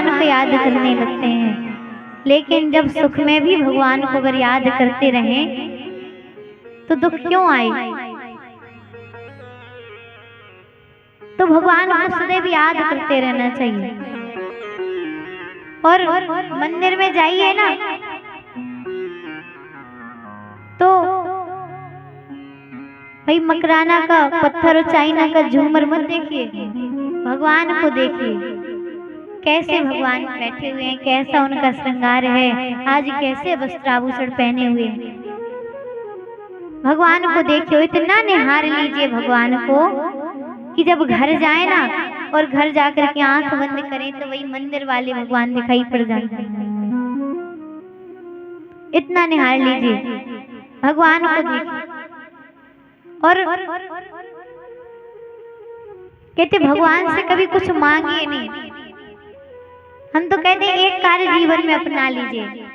भगवान को याद करने लगते हैं, लेकिन जब सुख में भी भगवान को अगर याद करते रहें तो दुख क्यों आए? तो भगवान को सदैव याद करते रहना चाहिए। और मंदिर में जाइए ना तो भाई मकराना का पत्थर और चाइना का झूमर मत देखिए, भगवान को देखिए। कैसे भगवान बैठे हुए हैं, कैसा उनका श्रृंगार है, आज कैसे वस्त्राभूषण पहने हुए हैं। भगवान को देखिए, इतना निहार लीजिए भगवान को कि जब घर जाए ना और घर जाकर के आंख बंद करें तो वही मंदिर वाले भगवान दिखाई पड़ जाते हैं। इतना निहार लीजिए, भगवान को देखिए। और कहते भगवान से कभी कुछ मांगिए नहीं। हम तो कहते हैं एक कार्य जीवन में अपना लीजिए।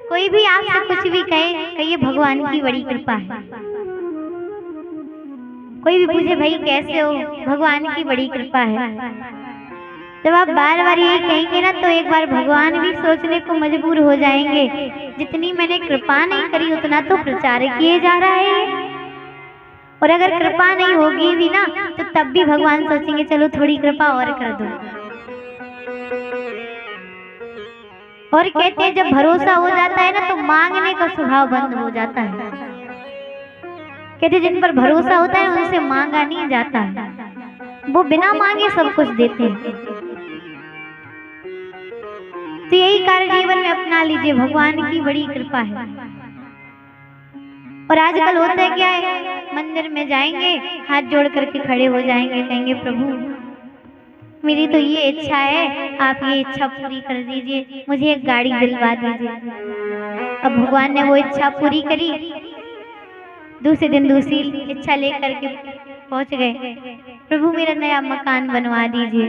कोई भी आपसे कुछ भी कहिए भगवान की बड़ी कृपा है। कोई भी पूछे भाई कैसे हो, भगवान की बड़ी कृपा है। जब आप बार बार यही कहेंगे ना तो एक बार भगवान भी सोचने को मजबूर हो जाएंगे, जितनी मैंने कृपा नहीं करी उतना तो प्रचार किए जा रहा है। और अगर कृपा नहीं होगी भी ना तो तब भी भगवान सोचेंगे चलो थोड़ी कृपा और कर दो। और कहते हैं जब भरोसा हो जाता है ना तो मांगने का स्वभाव बंद हो जाता है। कहते जिन पर भरोसा होता है उनसे मांगा नहीं जाता है, वो बिना मांगे सब कुछ देते हैं। तो यही कार्य जीवन में अपना लीजिए, भगवान की बड़ी कृपा है। और आजकल होता है क्या है, मंदिर में जाएंगे, हाथ जोड़ करके खड़े हो जाएंगे, कहेंगे प्रभु मेरी तो ये इच्छा है, आप ये इच्छा पूरी कर दीजिए, मुझे एक गाड़ी दिलवा दीजिए। अब भगवान ने वो इच्छा पूरी करी, दूसरे दिन दूसरी इच्छा लेकर के पहुंच गए, प्रभु मेरा नया मकान बनवा दीजिए।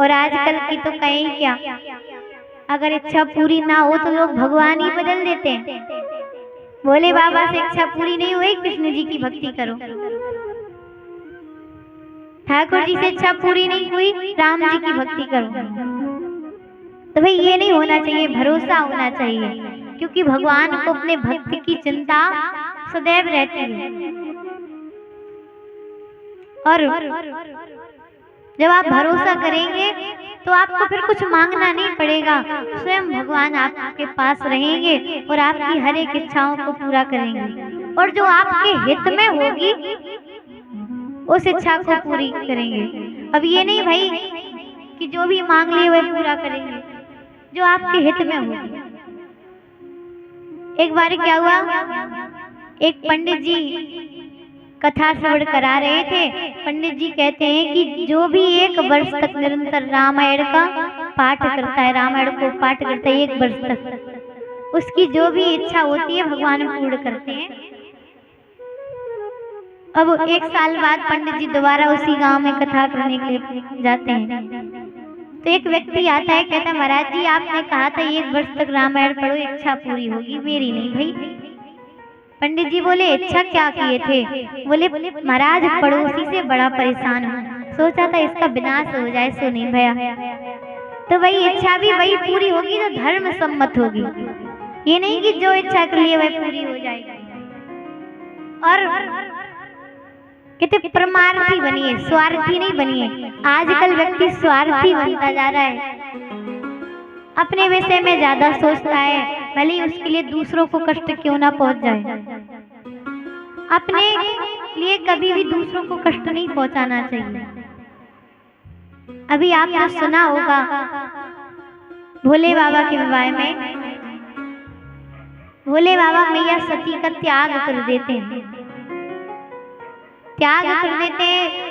और आजकल की तो कहीं क्या, अगर इच्छा पूरी ना हो तो लोग भगवान ही बदल देते हैं। भोले बाबा से इच्छा पूरी नहीं हुई, कृष्ण जी की भक्ति करो। ठाकुर जी से इच्छा पूरी नहीं हुई, राम जी की भक्ति करो। तो भाई ये नहीं होना चाहिए, भरोसा होना चाहिए, क्योंकि भगवान को अपने भक्त की चिंता सदैव रहती है। और जब आप भरोसा करेंगे तो आपको फिर कुछ मांगना नहीं पड़ेगा, स्वयं भगवान आपके पास रहेंगे और आपकी हर एक इच्छाओं को पूरा करेंगे। और जो आपके हित में होगी उस इच्छा को पूरी करेंगे। अब ये नहीं भाई कि जो भी मांग लिए वह पूरा करेंगे, जो आपके हित में होगी। एक बार क्या हुआ, एक पंडित जी कथा श्रवण करा रहे थे। पंडित जी कहते हैं कि जो भी 1 वर्ष तक निरंतर रामायण का पाठ करता है, रामायण को पाठ करता है 1 वर्ष तक, उसकी जो भी इच्छा होती है भगवान पूर्ण करते हैं। अब 1 साल बाद पंडित जी दोबारा उसी गांव में कथा करने के लिए जाते हैं। तो एक व्यक्ति आता है, कहता है महाराज जी आपने कहा था 1 वर्ष तक रामायण पढ़ो, इच्छा पूरी होगी, मेरी नहीं भाई। पंडित जी बोले इच्छा क्या किए थे? बोले महाराज पड़ोसी से बड़ा परेशान हूँ, सोचा था इसका विनाश हो जाए, सो नहीं भया। तो वही इच्छा भी वही पूरी होगी जो धर्म सम्मत होगी, ये नहीं कि जो इच्छा कर लिए वह पूरी हो जाएगी। और कहते परमार्थी बनिए, स्वार्थी नहीं बनिए। आजकल व्यक्ति स्वार्थी बनता जा रहा है, अपने विषय में ज्यादा सोचता है, भले ही उसके लिए दूसरों को कष्ट क्यों ना पहुंच जाए। अपने लिए कभी भी दूसरों को कष्ट नहीं पहुंचाना चाहिए। अभी आपने सुना होगा भोले बाबा के विवाह में भोले बाबा मैया सती का त्याग कर देते हैं, त्याग कर देते हैं।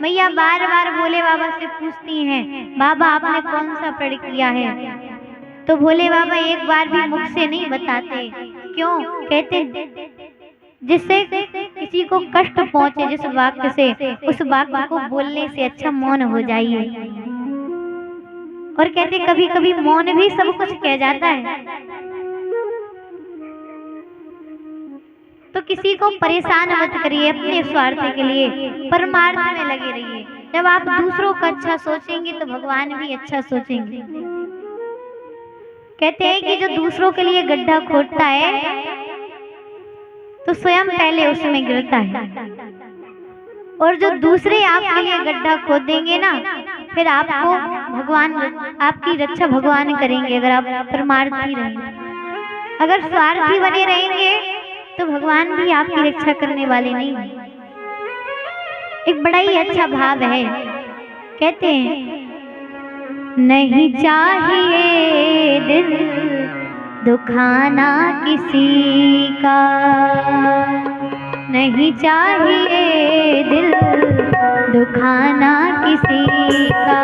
मैया बार बार भोले बाबा से पूछती हैं, बाबा आपने कौन सा प्रण किया है? तो भोले बाबा एक बार भी मुख से नहीं बताते। क्यों? कहते जिससे किसी को कष्ट पहुंचे जिस वाक्य से, उस वाक्य को बोलने से अच्छा मौन हो जाइए। और कहते कभी कभी मौन भी सब कुछ कह जाता है। तो किसी को परेशान मत करिए, अपने स्वार्थ के लिए परमार्थ में लगे रहिए। जब आप दूसरों का अच्छा सोचेंगे तो भगवान भी अच्छा सोचेंगे। कहते हैं कि जो दूसरों के लिए गड्ढा खोदता है तो स्वयं पहले उसमें गिरता है, और जो दूसरे आपके लिए गड्ढा खोदेंगे ना, फिर आपको भगवान, आपकी रक्षा भगवान करेंगे। अगर आप परमार्थी रहेंगे, अगर स्वार्थी बने रहेंगे तो भगवान भी आपकी रक्षा करने वाले नहीं हैं। एक बड़ा ही अच्छा भाव है, कहते हैं नहीं चाहिए दिल दुखाना किसी का, नहीं चाहिए दिल दुखाना किसी का,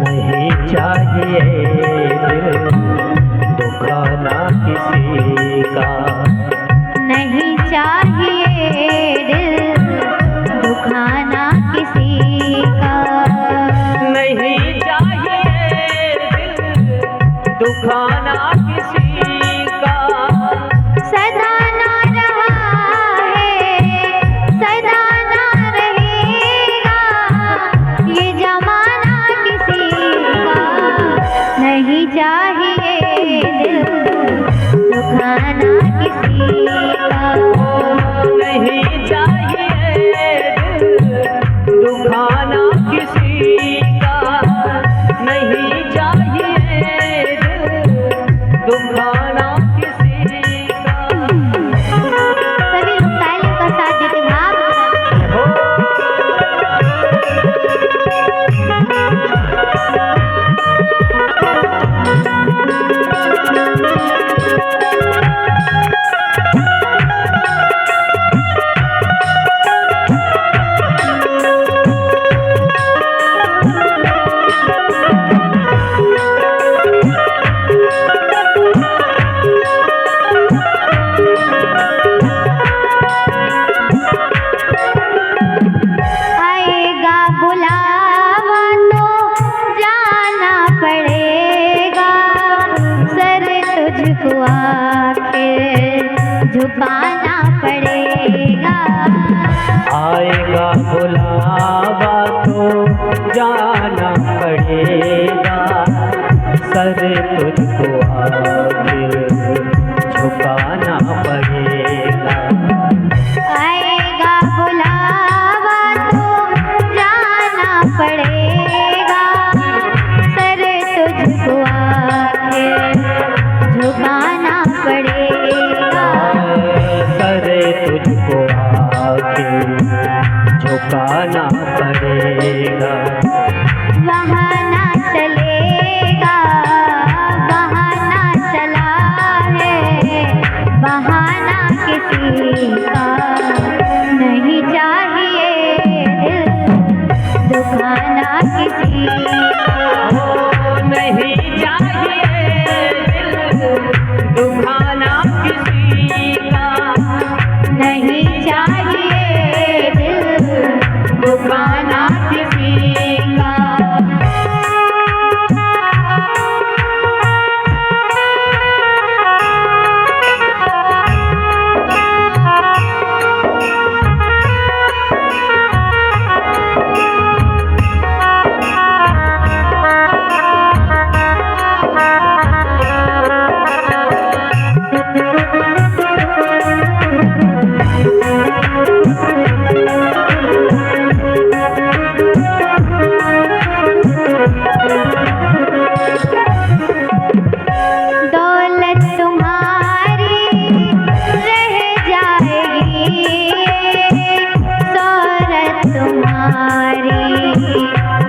नहीं चाहिए दिल दुखाना किसी का, नहीं चाहिए दिल दुखाना किसी का, नहीं चाहिए दिल दुखाना किसी का, सदा ना रहा है सदा ना रहेगा ये जमाना किसी का, नहीं चाहिए दिल दुखाना किसी का, नहीं चाहिए दिल दुखाना किसी का, नहीं चाहिए दिल दुखाना किसी का। सभी लोग तालियों का साथ देते भाव। आएगा बुलावा तो जाना पड़ेगा, सर तुझको आखिर झुकाना पड़ेगा, आएगा बुलावा तो जाना पड़ेगा, सर तुझको आखिर झुकाना पड़ेगा, आएगा बुलावा तो जाना पड़ेगा, सर तुझको आखिर झुकाना पड़ेगा, सर तुझको आखिर झुकाना पड़ेगा, बहाना चलेगा बहाना चला है बहाना किसी का, नहीं चाहिए दिल दुखाना किसी का, नहीं चाहिए दिल दुखाना किसी का, नहीं चाहिए दिल दुखाना किसी का। दौलत तुम्हारी रह जाएगी, शोहरत तुम्हारी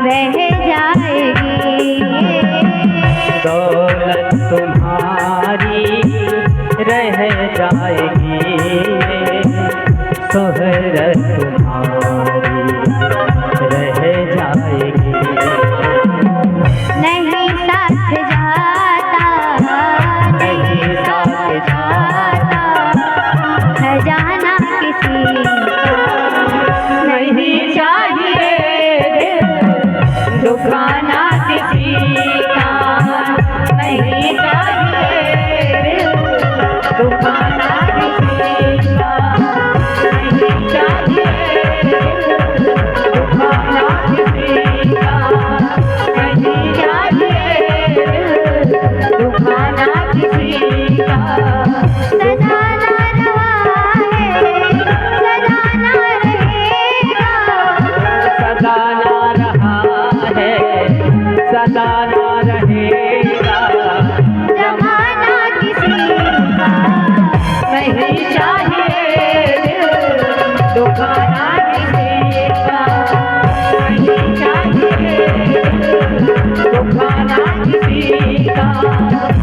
बह जाएगी, दौलत तुम्हारी रह जाएगी, शोहरत तुम्हारी रह जाएगी, नहीं साथ जाता नहीं साथ जाता खजाना किसी का, नहीं चाहिए दिल दुखाना किसी का, नहीं चाहिए दिल दुखाना किसी ठिकाना रहेगा। जमाना किसी का नहीं चाहिए दिल दुखाना किसी का, नहीं चाहिए दिल दुखाना किसी का।